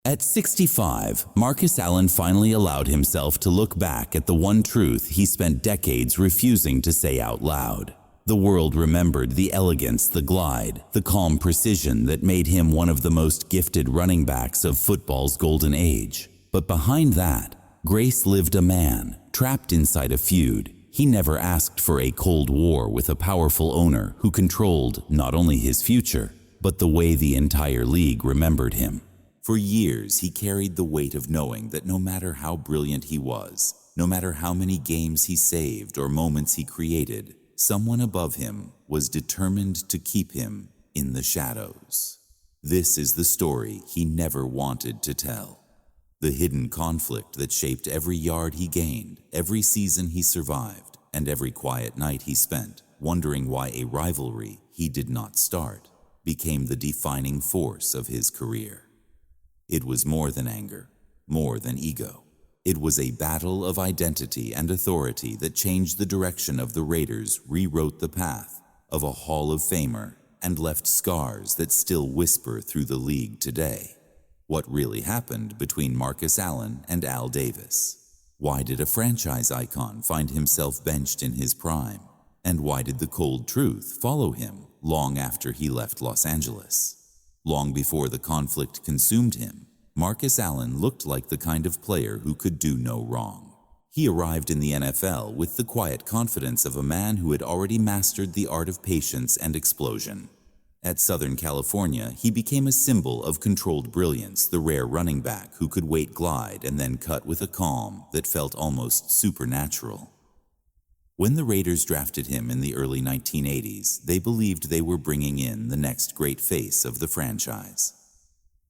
At 65, Marcus Allen finally allowed himself to look back at the one truth he spent decades refusing to say out loud. The world remembered the elegance, the glide, the calm precision that made him one of the most gifted running backs of football's golden age. But behind that, grace lived a man, trapped inside a feud. He never asked for a cold war with a powerful owner who controlled not only his future, but the way the entire league remembered him. For years, he carried the weight of knowing that no matter how brilliant he was, no matter how many games he saved or moments he created, someone above him was determined to keep him in the shadows. This is the story he never wanted to tell. The hidden conflict that shaped every yard he gained, every season he survived, and every quiet night he spent, wondering why a rivalry he did not start became the defining force of his career. It was more than anger, more than ego. It was a battle of identity and authority that changed the direction of the Raiders, rewrote the path of a Hall of Famer, and left scars that still whisper through the league today. What really happened between Marcus Allen and Al Davis? Why did a franchise icon find himself benched in his prime? And why did the cold truth follow him long after he left Los Angeles? Long before the conflict consumed him, Marcus Allen looked like the kind of player who could do no wrong. He arrived in the NFL with the quiet confidence of a man who had already mastered the art of patience and explosion. At Southern California, he became a symbol of controlled brilliance, the rare running back who could wait, glide, and then cut with a calm that felt almost supernatural. When the Raiders drafted him in the early 1980s, they believed they were bringing in the next great face of the franchise.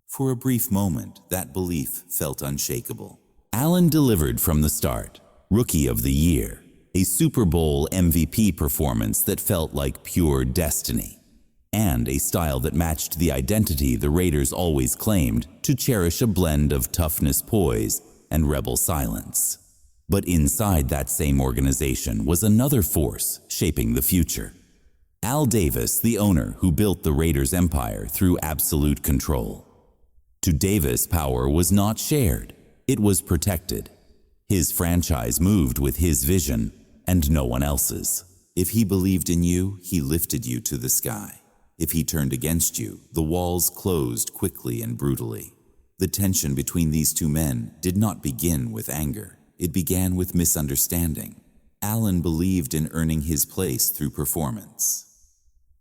For a brief moment, that belief felt unshakable. Allen delivered from the start. Rookie of the Year, a Super Bowl MVP performance that felt like pure destiny, and a style that matched the identity the Raiders always claimed to cherish, a blend of toughness, poise, and rebel silence. But inside that same organization was another force shaping the future. Al Davis, the owner who built the Raiders' empire through absolute control. To Davis, power was not shared, it was protected. His franchise moved with his vision and no one else's. If he believed in you, he lifted you to the sky. If he turned against you, the walls closed quickly and brutally. The tension between these two men did not begin with anger. It began with misunderstanding. Allen believed in earning his place through performance.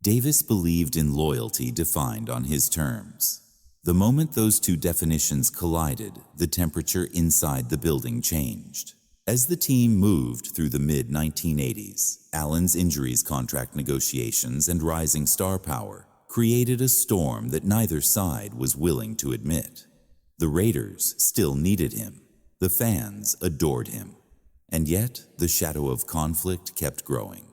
Davis believed in loyalty defined on his terms. The moment those two definitions collided, the temperature inside the building changed. As the team moved through the mid-1980s, Allen's injuries, contract negotiations, and rising star power created a storm that neither side was willing to admit. The Raiders still needed him. The fans adored him. And yet, the shadow of conflict kept growing.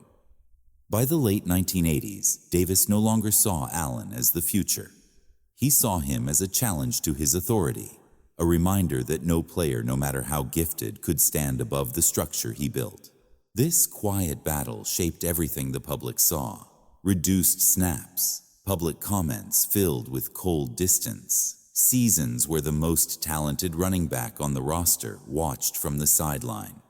By the late 1980s, Davis no longer saw Allen as the future. He saw him as a challenge to his authority, a reminder that no player, no matter how gifted, could stand above the structure he built. This quiet battle shaped everything the public saw. Reduced snaps, public comments filled with cold distance, seasons where the most talented running back on the roster watched from the sideline.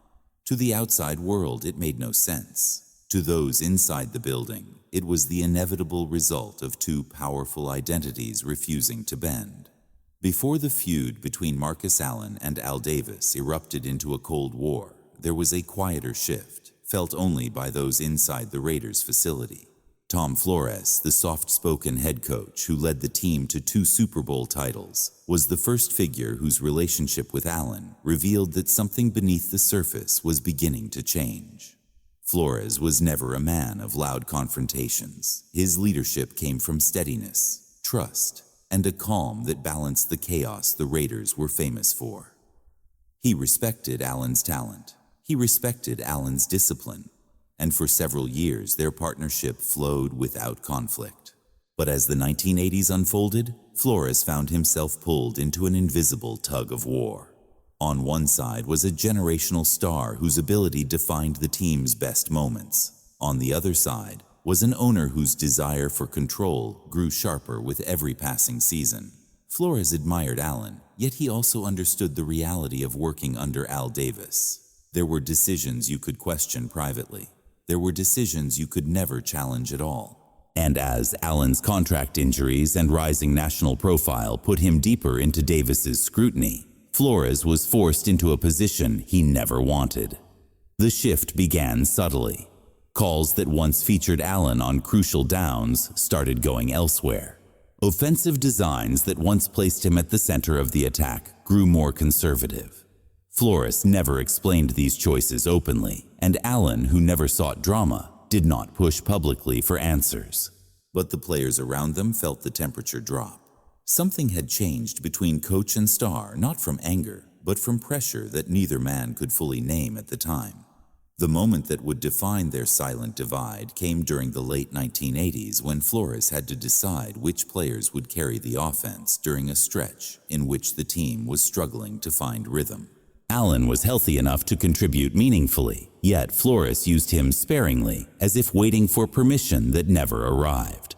To the outside world, it made no sense. To those inside the building, it was the inevitable result of two powerful identities refusing to bend. Before the feud between Marcus Allen and Al Davis erupted into a Cold War, there was a quieter shift, felt only by those inside the Raiders' facility. Tom Flores, the soft-spoken head coach who led the team to 2 Super Bowl titles, was the first figure whose relationship with Allen revealed that something beneath the surface was beginning to change. Flores was never a man of loud confrontations. His leadership came from steadiness, trust, and a calm that balanced the chaos the Raiders were famous for. He respected Allen's talent. He respected Allen's discipline. And for several years, their partnership flowed without conflict. But as the 1980s unfolded, Flores found himself pulled into an invisible tug of war. On one side was a generational star whose ability defined the team's best moments. On the other side was an owner whose desire for control grew sharper with every passing season. Flores admired Allen, yet he also understood the reality of working under Al Davis. There were decisions you could question privately. There were decisions you could never challenge at all. And as Allen's contract injuries and rising national profile put him deeper into Davis's scrutiny, Flores was forced into a position he never wanted. The shift began subtly. Calls that once featured Allen on crucial downs started going elsewhere. Offensive designs that once placed him at the center of the attack grew more conservative. Flores never explained these choices openly, and Allen, who never sought drama, did not push publicly for answers. But the players around them felt the temperature drop. Something had changed between coach and star, not from anger, but from pressure that neither man could fully name at the time. The moment that would define their silent divide came during the late 1980s when Flores had to decide which players would carry the offense during a stretch in which the team was struggling to find rhythm. Allen was healthy enough to contribute meaningfully, yet Flores used him sparingly, as if waiting for permission that never arrived.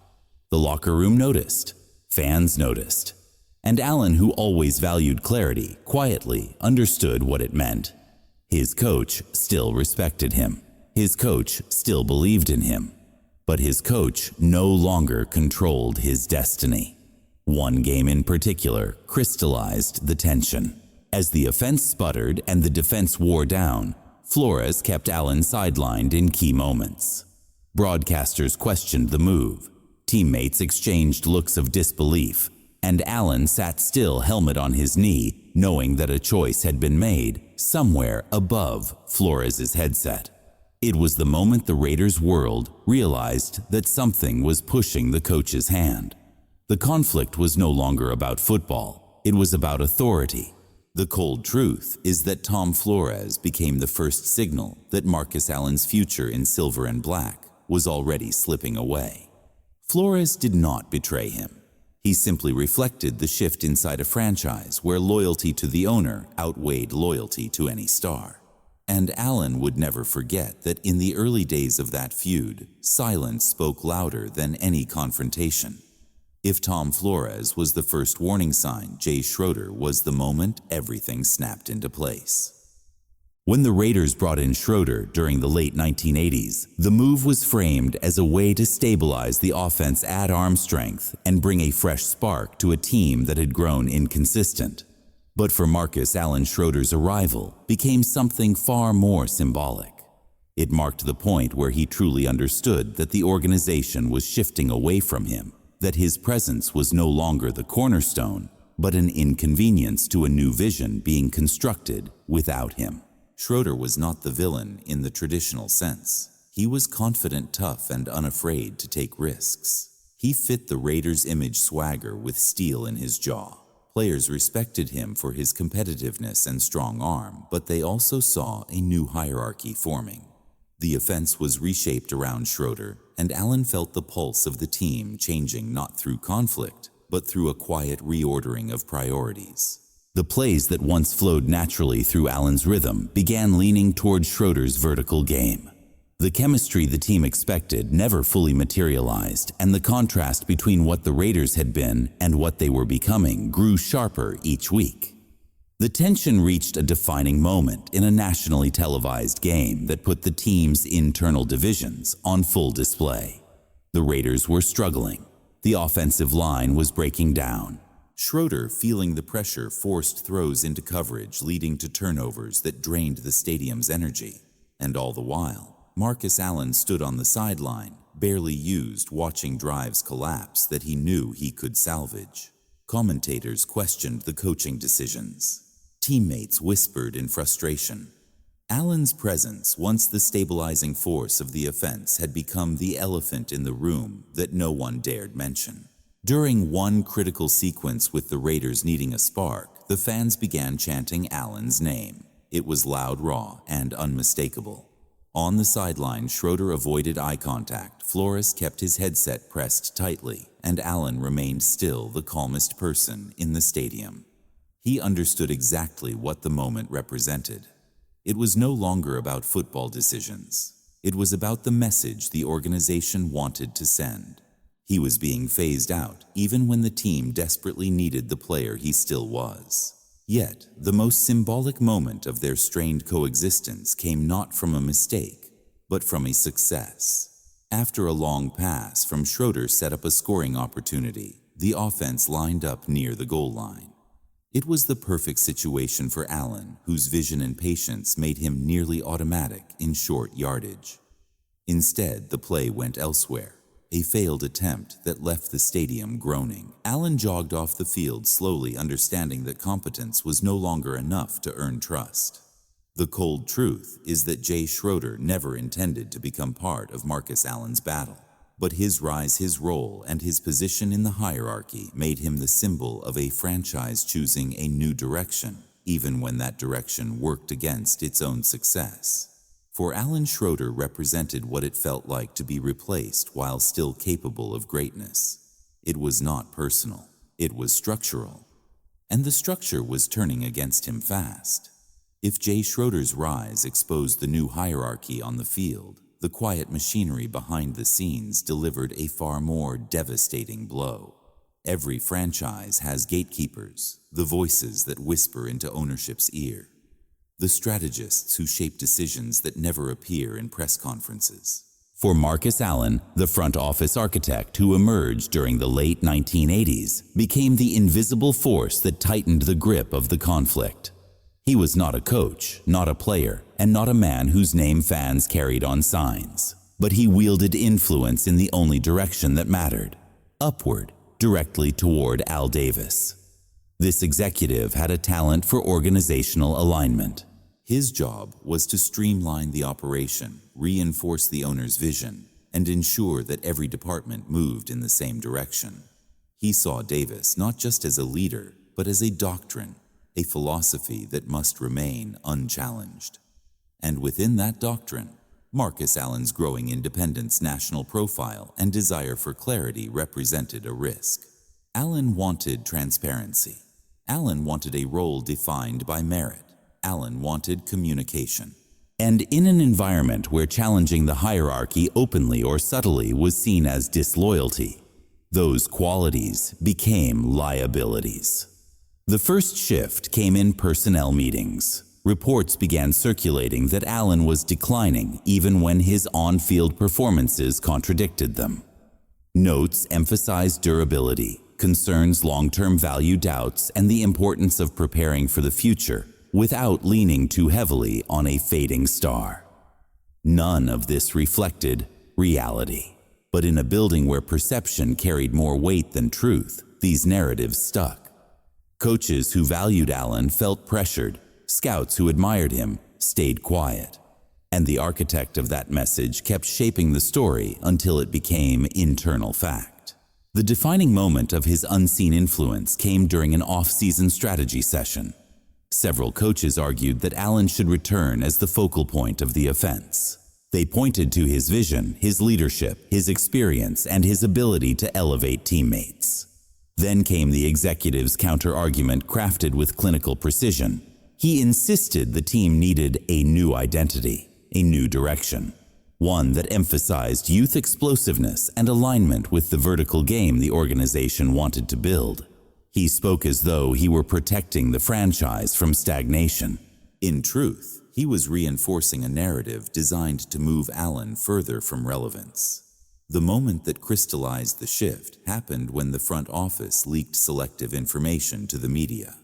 The locker room noticed. Fans noticed. And Allen, who always valued clarity, quietly understood what it meant. His coach still respected him. His coach still believed in him. But his coach no longer controlled his destiny. One game in particular crystallized the tension. As the offense sputtered and the defense wore down, Flores kept Allen sidelined in key moments. Broadcasters questioned the move. Teammates exchanged looks of disbelief, and Allen sat still, helmet on his knee, knowing that a choice had been made somewhere above Flores's headset. It was the moment the Raiders' world realized that something was pushing the coach's hand. The conflict was no longer about football. It was about authority. The cold truth is that Tom Flores became the first signal that Marcus Allen's future in silver and black was already slipping away. Flores did not betray him. He simply reflected the shift inside a franchise where loyalty to the owner outweighed loyalty to any star. And Allen would never forget that in the early days of that feud, silence spoke louder than any confrontation. If Tom Flores was the first warning sign, Jay Schroeder was the moment everything snapped into place. When the Raiders brought in Schroeder during the late 1980s, the move was framed as a way to stabilize the offense at arm strength and bring a fresh spark to a team that had grown inconsistent. But for Marcus Allen, Schroeder's arrival became something far more symbolic. It marked the point where he truly understood that the organization was shifting away from him, that his presence was no longer the cornerstone, but an inconvenience to a new vision being constructed without him. Schroeder was not the villain in the traditional sense. He was confident, tough, and unafraid to take risks. He fit the Raiders' image swagger with steel in his jaw. Players respected him for his competitiveness and strong arm, but they also saw a new hierarchy forming. The offense was reshaped around Schroeder, and Allen felt the pulse of the team changing not through conflict, but through a quiet reordering of priorities. The plays that once flowed naturally through Allen's rhythm began leaning toward Schroeder's vertical game. The chemistry the team expected never fully materialized, and the contrast between what the Raiders had been and what they were becoming grew sharper each week. The tension reached a defining moment in a nationally televised game that put the team's internal divisions on full display. The Raiders were struggling. The offensive line was breaking down. Schroeder, feeling the pressure, forced throws into coverage, leading to turnovers that drained the stadium's energy. And all the while, Marcus Allen stood on the sideline, barely used, watching drives collapse that he knew he could salvage. Commentators questioned the coaching decisions. Teammates whispered in frustration. Allen's presence, once the stabilizing force of the offense, had become the elephant in the room that no one dared mention. During one critical sequence with the Raiders needing a spark, the fans began chanting Allen's name. It was loud, raw, and unmistakable. On the sideline, Schroeder avoided eye contact. Flores kept his headset pressed tightly, and Allen remained still, the calmest person in the stadium. He understood exactly what the moment represented. It was no longer about football decisions. It was about the message the organization wanted to send. He was being phased out, even when the team desperately needed the player he still was. Yet, the most symbolic moment of their strained coexistence came not from a mistake, but from a success. After a long pass from Schroeder set up a scoring opportunity, the offense lined up near the goal line. It was the perfect situation for Allen, whose vision and patience made him nearly automatic in short yardage. Instead, the play went elsewhere, a failed attempt that left the stadium groaning. Allen jogged off the field slowly, understanding that competence was no longer enough to earn trust. The cold truth is that Jay Schroeder never intended to become part of Marcus Allen's battle. But his rise, his role, and his position in the hierarchy made him the symbol of a franchise choosing a new direction, even when that direction worked against its own success. For Allen, Schroeder represented what it felt like to be replaced while still capable of greatness. It was not personal, it was structural. And the structure was turning against him fast. If Jay Schroeder's rise exposed the new hierarchy on the field, the quiet machinery behind the scenes delivered a far more devastating blow. Every franchise has gatekeepers, the voices that whisper into ownership's ear, the strategists who shape decisions that never appear in press conferences. For Marcus Allen, the front office architect who emerged during the late 1980s, became the invisible force that tightened the grip of the conflict. He was not a coach, not a player, and not a man whose name fans carried on signs. But he wielded influence in the only direction that mattered, upward, directly toward Al Davis. This executive had a talent for organizational alignment. His job was to streamline the operation, reinforce the owner's vision, and ensure that every department moved in the same direction. He saw Davis not just as a leader, but as a doctrine, a philosophy that must remain unchallenged. And within that doctrine, Marcus Allen's growing independence, national profile, and desire for clarity represented a risk. Allen wanted transparency. Allen wanted a role defined by merit. Allen wanted communication. And in an environment where challenging the hierarchy openly or subtly was seen as disloyalty, those qualities became liabilities. The first shift came in personnel meetings. Reports began circulating that Allen was declining even when his on-field performances contradicted them. Notes emphasized durability, concerns long-term value doubts, and the importance of preparing for the future without leaning too heavily on a fading star. None of this reflected reality. But in a building where perception carried more weight than truth, these narratives stuck. Coaches who valued Allen felt pressured. Scouts who admired him stayed quiet. And the architect of that message kept shaping the story until it became internal fact. The defining moment of his unseen influence came during an off-season strategy session. Several coaches argued that Allen should return as the focal point of the offense. They pointed to his vision, his leadership, his experience, and his ability to elevate teammates. Then came the executive's counter-argument crafted with clinical precision. He insisted the team needed a new identity, a new direction, one that emphasized youth explosiveness and alignment with the vertical game the organization wanted to build. He spoke as though he were protecting the franchise from stagnation. In truth, he was reinforcing a narrative designed to move Allen further from relevance. The moment that crystallized the shift happened when the front office leaked selective information to the media.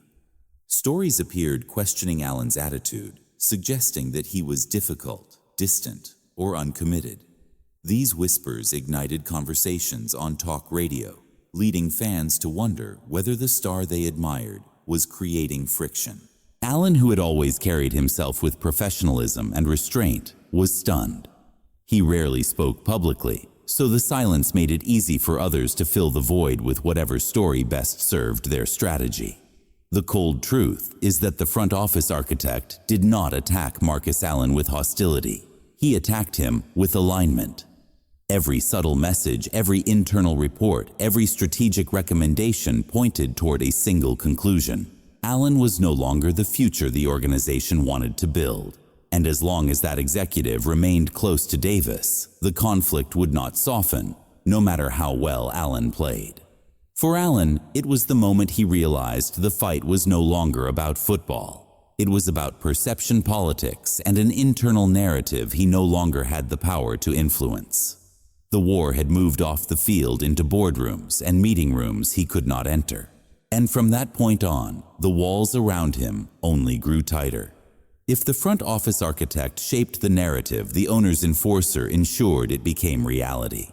Stories appeared questioning Allen's attitude, suggesting that he was difficult, distant, or uncommitted. These whispers ignited conversations on talk radio, leading fans to wonder whether the star they admired was creating friction. Allen, who had always carried himself with professionalism and restraint, was stunned. He rarely spoke publicly, so the silence made it easy for others to fill the void with whatever story best served their strategy. The cold truth is that the front office architect did not attack Marcus Allen with hostility. He attacked him with alignment. Every subtle message, every internal report, every strategic recommendation pointed toward a single conclusion. Allen was no longer the future the organization wanted to build. And as long as that executive remained close to Davis, the conflict would not soften, no matter how well Allen played. For Allen, it was the moment he realized the fight was no longer about football. It was about perception politics and an internal narrative he no longer had the power to influence. The war had moved off the field into boardrooms and meeting rooms he could not enter. And from that point on, the walls around him only grew tighter. If the front office architect shaped the narrative, the owner's enforcer ensured it became reality.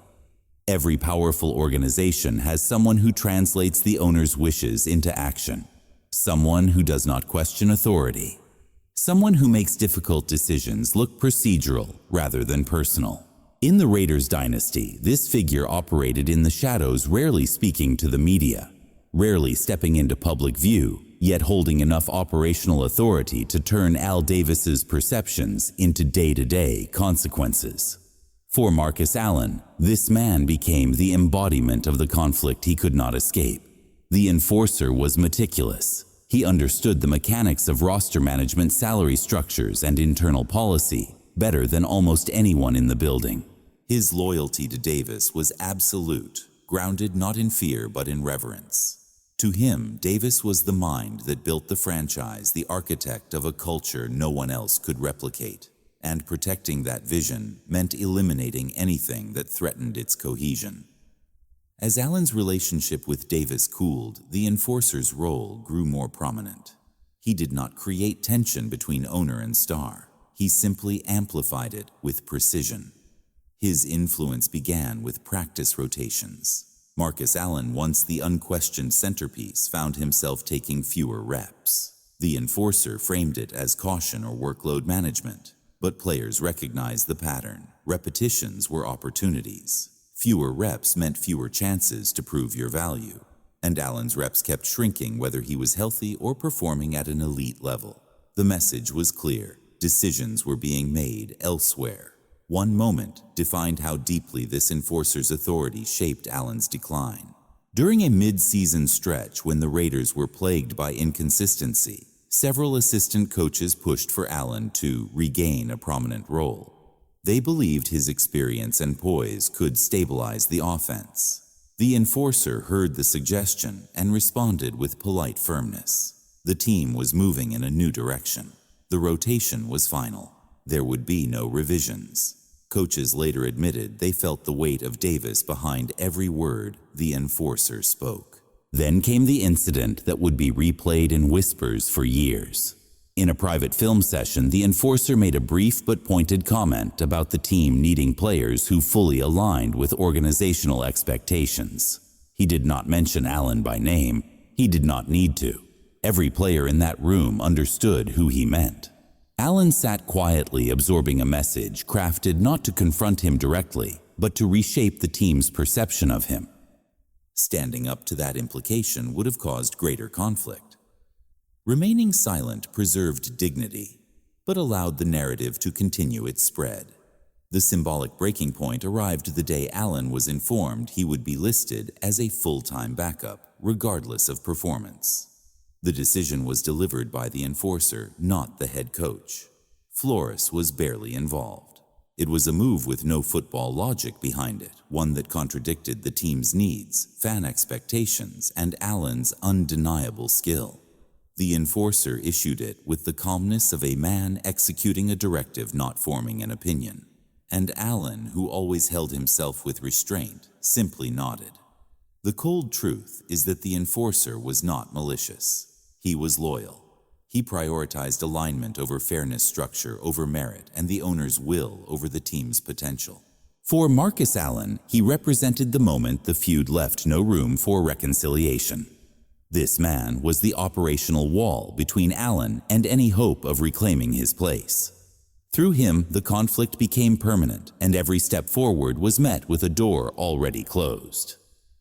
Every powerful organization has someone who translates the owner's wishes into action. Someone who does not question authority. Someone who makes difficult decisions look procedural rather than personal. In the Raiders dynasty, this figure operated in the shadows, rarely speaking to the media, rarely stepping into public view, yet holding enough operational authority to turn Al Davis's perceptions into day-to-day consequences. For Marcus Allen, this man became the embodiment of the conflict he could not escape. The enforcer was meticulous. He understood the mechanics of roster management, salary structures, and internal policy better than almost anyone in the building. His loyalty to Davis was absolute, grounded not in fear but in reverence. To him, Davis was the mind that built the franchise, the architect of a culture no one else could replicate. And protecting that vision meant eliminating anything that threatened its cohesion. As Allen's relationship with Davis cooled, the enforcer's role grew more prominent. He did not create tension between owner and star. He simply amplified it with precision. His influence began with practice rotations. Marcus Allen, once the unquestioned centerpiece, found himself taking fewer reps. The enforcer framed it as caution or workload management, but players recognized the pattern. Repetitions were opportunities. Fewer reps meant fewer chances to prove your value. And Allen's reps kept shrinking whether he was healthy or performing at an elite level. The message was clear. Decisions were being made elsewhere. One moment defined how deeply this enforcer's authority shaped Allen's decline. During a mid-season stretch when the Raiders were plagued by inconsistency, several assistant coaches pushed for Allen to regain a prominent role. They believed his experience and poise could stabilize the offense. The enforcer heard the suggestion and responded with polite firmness. The team was moving in a new direction. The rotation was final. There would be no revisions. Coaches later admitted they felt the weight of Davis behind every word the enforcer spoke. Then came the incident that would be replayed in whispers for years. In a private film session, the enforcer made a brief but pointed comment about the team needing players who fully aligned with organizational expectations. He did not mention Allen by name. He did not need to. Every player in that room understood who he meant. Allen sat quietly, absorbing a message crafted not to confront him directly, but to reshape the team's perception of him. Standing up to that implication would have caused greater conflict. Remaining silent preserved dignity, but allowed the narrative to continue its spread. The symbolic breaking point arrived the day Allen was informed he would be listed as a full-time backup, regardless of performance. The decision was delivered by the enforcer, not the head coach. Flores was barely involved. It was a move with no football logic behind it, one that contradicted the team's needs, fan expectations, and Allen's undeniable skill. The enforcer issued it with the calmness of a man executing a directive, not forming an opinion. And Allen, who always held himself with restraint, simply nodded. The cold truth is that the enforcer was not malicious. He was loyal. He prioritized alignment over fairness, structure over merit, and the owner's will over the team's potential. For Marcus Allen, he represented the moment the feud left no room for reconciliation. This man was the operational wall between Allen and any hope of reclaiming his place. Through him, the conflict became permanent, and every step forward was met with a door already closed.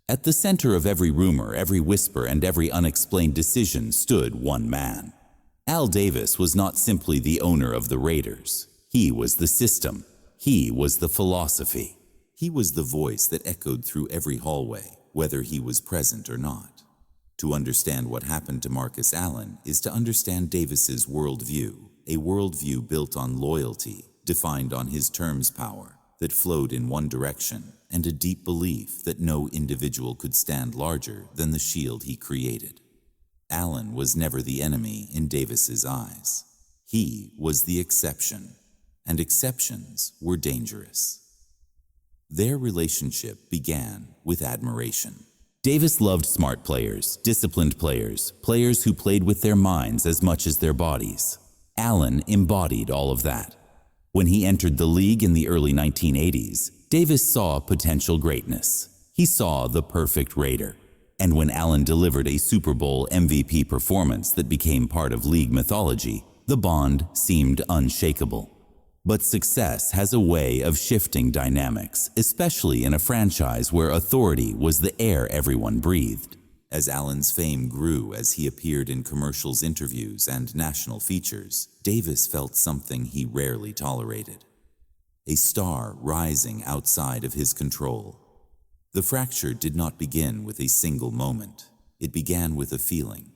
At the center of every rumor, every whisper, and every unexplained decision stood one man. Al Davis was not simply the owner of the Raiders. He was the system. He was the philosophy. He was the voice that echoed through every hallway, whether he was present or not. To understand what happened to Marcus Allen is to understand Davis's worldview, a worldview built on loyalty, defined on his terms power, that flowed in one direction, and a deep belief that no individual could stand larger than the shield he created. Allen was never the enemy in Davis's eyes. He was the exception, and exceptions were dangerous. Their relationship began with admiration. Davis loved smart players, disciplined players, players who played with their minds as much as their bodies. Allen embodied all of that. When he entered the league in the early 1980s, Davis saw potential greatness. He saw the perfect Raider. And when Allen delivered a Super Bowl MVP performance that became part of league mythology, the bond seemed unshakable. But success has a way of shifting dynamics, especially in a franchise where authority was the air everyone breathed. As Allen's fame grew as he appeared in commercials, interviews, and national features, Davis felt something he rarely tolerated: a star rising outside of his control. The fracture did not begin with a single moment. It began with a feeling.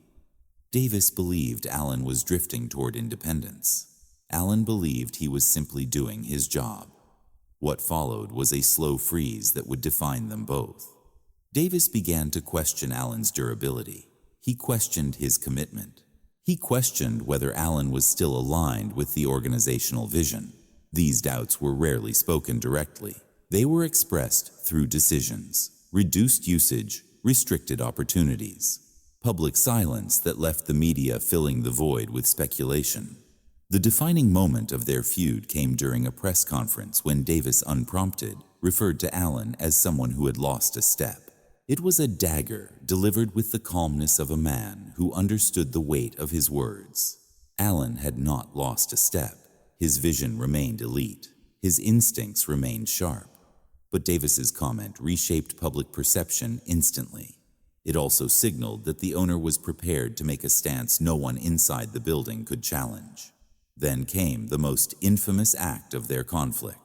Davis believed Allen was drifting toward independence. Allen believed he was simply doing his job. What followed was a slow freeze that would define them both. Davis began to question Allen's durability. He questioned his commitment. He questioned whether Allen was still aligned with the organizational vision. These doubts were rarely spoken directly. They were expressed through decisions: reduced usage, restricted opportunities, public silence that left the media filling the void with speculation. The defining moment of their feud came during a press conference when Davis, unprompted, referred to Allen as someone who had lost a step. It was a dagger delivered with the calmness of a man who understood the weight of his words. Allen had not lost a step. His vision remained elite. His instincts remained sharp. But Davis's comment reshaped public perception instantly. It also signaled that the owner was prepared to make a stance no one inside the building could challenge. Then came the most infamous act of their conflict.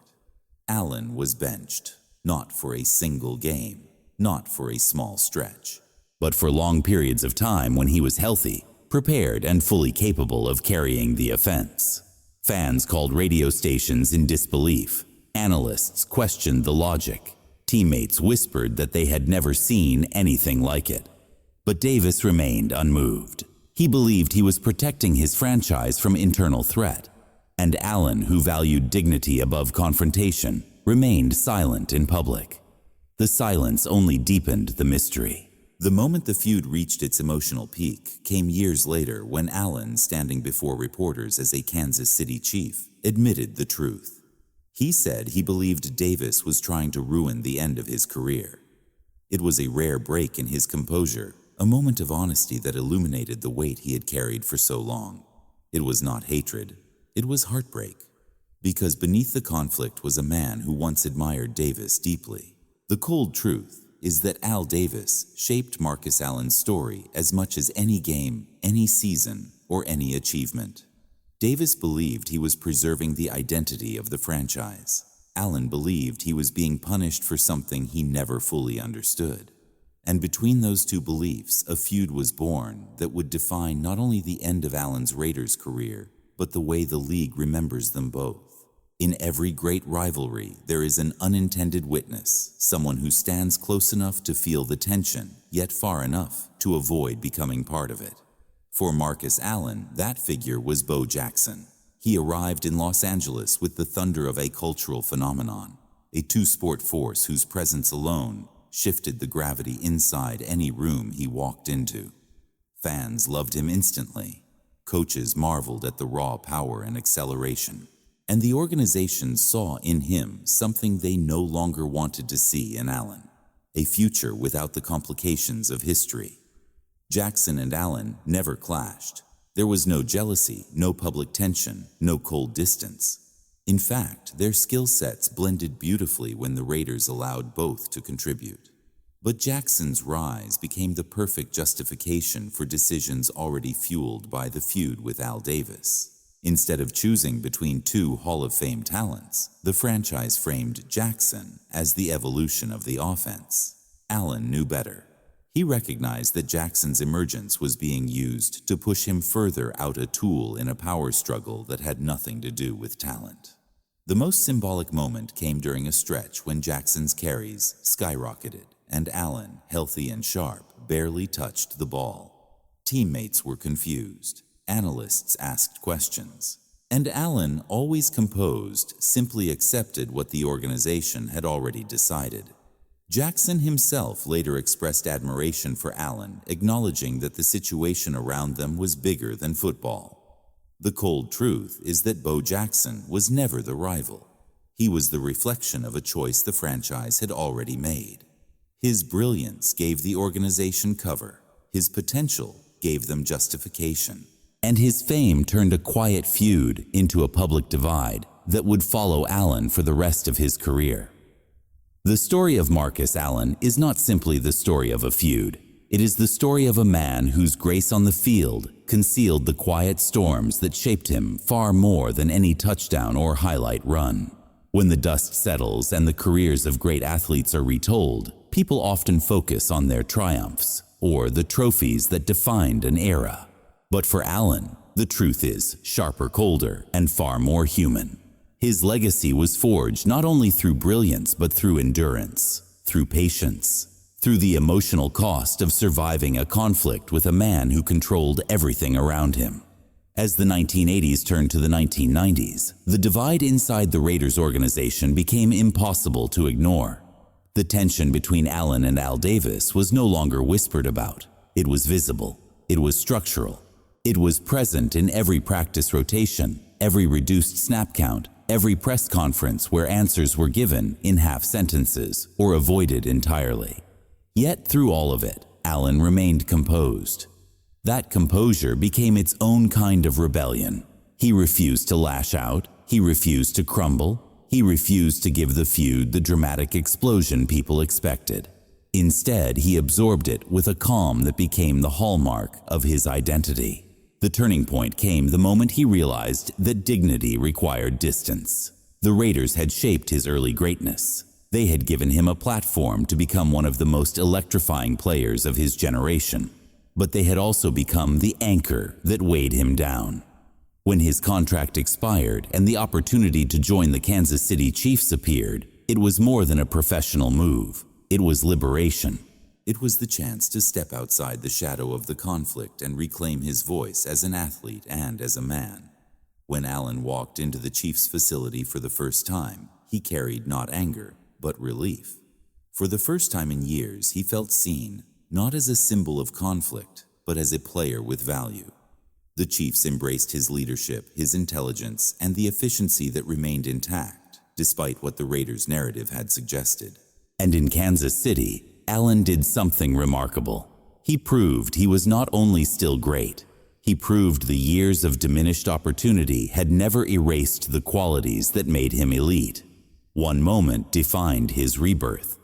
Allen was benched, not for a single game, not for a small stretch, but for long periods of time when he was healthy, prepared, and fully capable of carrying the offense. Fans called radio stations in disbelief. Analysts questioned the logic. Teammates whispered that they had never seen anything like it. But Davis remained unmoved. He believed he was protecting his franchise from internal threat. And Allen, who valued dignity above confrontation, remained silent in public. The silence only deepened the mystery. The moment the feud reached its emotional peak came years later when Allen, standing before reporters as a Kansas City Chief, admitted the truth. He said he believed Davis was trying to ruin the end of his career. It was a rare break in his composure, a moment of honesty that illuminated the weight he had carried for so long. It was not hatred, it was heartbreak. Because beneath the conflict was a man who once admired Davis deeply. The cold truth is that Al Davis shaped Marcus Allen's story as much as any game, any season, or any achievement. Davis believed he was preserving the identity of the franchise. Allen believed he was being punished for something he never fully understood. And between those two beliefs, a feud was born that would define not only the end of Allen's Raiders career, but the way the league remembers them both. In every great rivalry, there is an unintended witness, someone who stands close enough to feel the tension, yet far enough to avoid becoming part of it. For Marcus Allen, that figure was Bo Jackson. He arrived in Los Angeles with the thunder of a cultural phenomenon, a two-sport force whose presence alone shifted the gravity inside any room he walked into. Fans loved him instantly. Coaches marveled at the raw power and acceleration. And the organization saw in him something they no longer wanted to see in Allen: a future without the complications of history. Jackson and Allen never clashed. There was no jealousy, no public tension, no cold distance. In fact, their skill sets blended beautifully when the Raiders allowed both to contribute. But Jackson's rise became the perfect justification for decisions already fueled by the feud with Al Davis. Instead of choosing between two Hall of Fame talents, the franchise framed Jackson as the evolution of the offense. Allen knew better. He recognized that Jackson's emergence was being used to push him further out, a tool in a power struggle that had nothing to do with talent. The most symbolic moment came during a stretch when Jackson's carries skyrocketed and Allen, healthy and sharp, barely touched the ball. Teammates were confused. Analysts asked questions. And Allen, always composed, simply accepted what the organization had already decided. Jackson himself later expressed admiration for Allen, acknowledging that the situation around them was bigger than football. The cold truth is that Bo Jackson was never the rival. He was the reflection of a choice the franchise had already made. His brilliance gave the organization cover. His potential gave them justification. And his fame turned a quiet feud into a public divide that would follow Allen for the rest of his career. The story of Marcus Allen is not simply the story of a feud. It is the story of a man whose grace on the field concealed the quiet storms that shaped him far more than any touchdown or highlight run. When the dust settles and the careers of great athletes are retold, people often focus on their triumphs or the trophies that defined an era. But for Allen, the truth is sharper, colder, and far more human. His legacy was forged not only through brilliance but through endurance, through patience, through the emotional cost of surviving a conflict with a man who controlled everything around him. As the 1980s turned to the 1990s, the divide inside the Raiders organization became impossible to ignore. The tension between Allen and Al Davis was no longer whispered about. It was visible. It was structural. It was present in every practice rotation, every reduced snap count, every press conference where answers were given in half sentences or avoided entirely. Yet through all of it, Allen remained composed. That composure became its own kind of rebellion. He refused to lash out. He refused to crumble. He refused to give the feud the dramatic explosion people expected. Instead, he absorbed it with a calm that became the hallmark of his identity. The turning point came the moment he realized that dignity required distance. The Raiders had shaped his early greatness. They had given him a platform to become one of the most electrifying players of his generation. But they had also become the anchor that weighed him down. When his contract expired and the opportunity to join the Kansas City Chiefs appeared, it was more than a professional move. It was liberation. It was the chance to step outside the shadow of the conflict and reclaim his voice as an athlete and as a man. When Allen walked into the Chiefs facility for the first time, he carried not anger, but relief. For the first time in years, he felt seen, not as a symbol of conflict, but as a player with value. The Chiefs embraced his leadership, his intelligence, and the efficiency that remained intact, despite what the Raiders' narrative had suggested. And in Kansas City, Allen did something remarkable. He proved he was not only still great, he proved the years of diminished opportunity had never erased the qualities that made him elite. One moment defined his rebirth.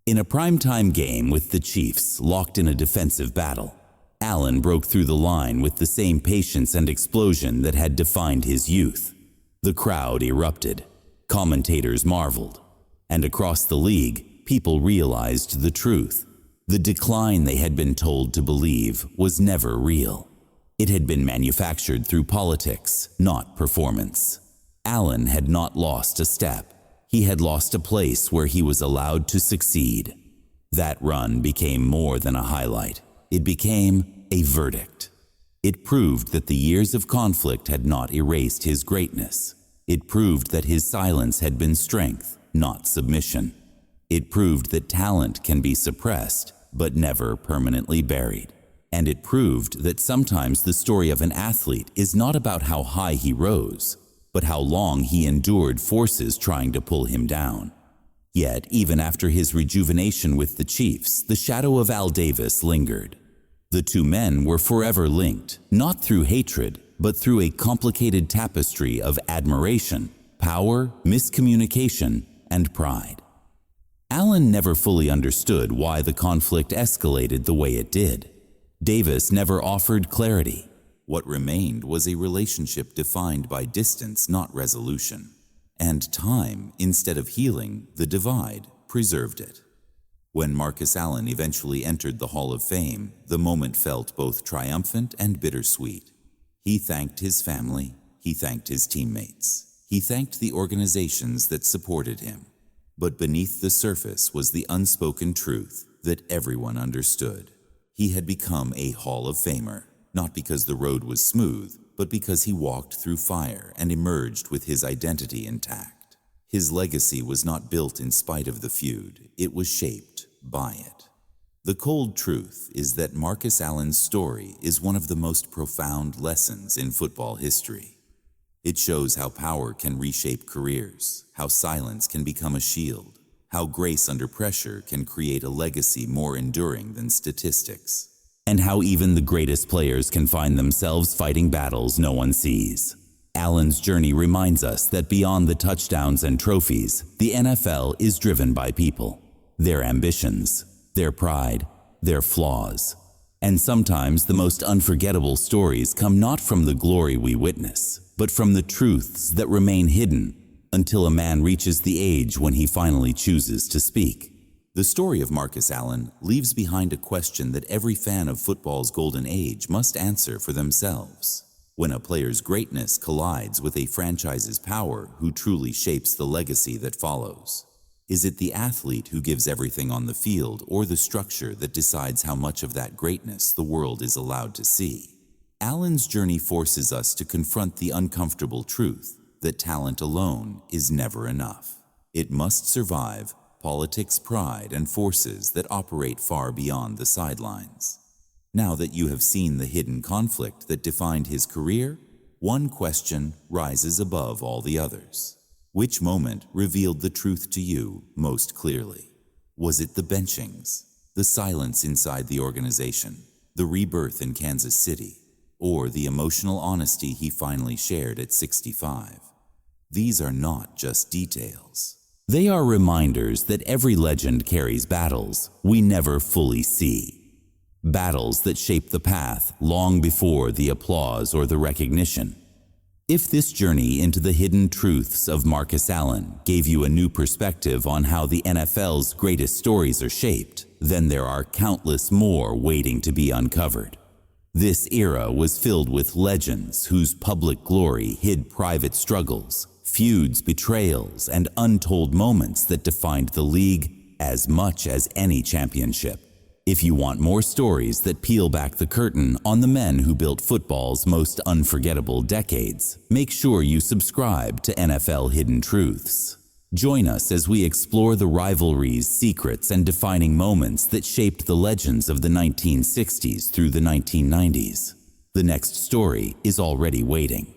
In a primetime game with the Chiefs locked in a defensive battle, Allen broke through the line with the same patience and explosion that had defined his youth. The crowd erupted. Commentators marveled. And across the league, people realized the truth. The decline they had been told to believe was never real. It had been manufactured through politics, not performance. Allen had not lost a step. He had lost a place where he was allowed to succeed. That run became more than a highlight. It became a verdict. It proved that the years of conflict had not erased his greatness. It proved that his silence had been strength, not submission. It proved that talent can be suppressed, but never permanently buried. And it proved that sometimes the story of an athlete is not about how high he rose, but how long he endured forces trying to pull him down. Yet, even after his rejuvenation with the Chiefs, the shadow of Al Davis lingered. The two men were forever linked, not through hatred, but through a complicated tapestry of admiration, power, miscommunication, and pride. Allen never fully understood why the conflict escalated the way it did. Davis never offered clarity. What remained was a relationship defined by distance, not resolution. And time, instead of healing the divide, preserved it. When Marcus Allen eventually entered the Hall of Fame, the moment felt both triumphant and bittersweet. He thanked his family, he thanked his teammates. He thanked the organizations that supported him. But beneath the surface was the unspoken truth that everyone understood. He had become a Hall of Famer, not because the road was smooth, but because he walked through fire and emerged with his identity intact. His legacy was not built in spite of the feud, it was shaped by it. The cold truth is that Marcus Allen's story is one of the most profound lessons in football history. It shows how power can reshape careers, how silence can become a shield, how grace under pressure can create a legacy more enduring than statistics, and how even the greatest players can find themselves fighting battles no one sees. Allen's journey reminds us that beyond the touchdowns and trophies, the NFL is driven by people, their ambitions, their pride, their flaws. And sometimes the most unforgettable stories come not from the glory we witness, but from the truths that remain hidden until a man reaches the age when he finally chooses to speak. The story of Marcus Allen leaves behind a question that every fan of football's golden age must answer for themselves. When a player's greatness collides with a franchise's power, who truly shapes the legacy that follows? Is it the athlete who gives everything on the field, or the structure that decides how much of that greatness the world is allowed to see? Allen's journey forces us to confront the uncomfortable truth that talent alone is never enough. It must survive politics, pride, and forces that operate far beyond the sidelines. Now that you have seen the hidden conflict that defined his career, one question rises above all the others. Which moment revealed the truth to you most clearly? Was it the benchings, the silence inside the organization, the rebirth in Kansas City, or the emotional honesty he finally shared at 65? These are not just details. They are reminders that every legend carries battles we never fully see. Battles that shape the path long before the applause or the recognition. If this journey into the hidden truths of Marcus Allen gave you a new perspective on how the NFL's greatest stories are shaped, then there are countless more waiting to be uncovered. This era was filled with legends whose public glory hid private struggles, feuds, betrayals, and untold moments that defined the league as much as any championship. If you want more stories that peel back the curtain on the men who built football's most unforgettable decades, make sure you subscribe to NFL Hidden Truths. Join us as we explore the rivalries, secrets, and defining moments that shaped the legends of the 1960s through the 1990s. The next story is already waiting.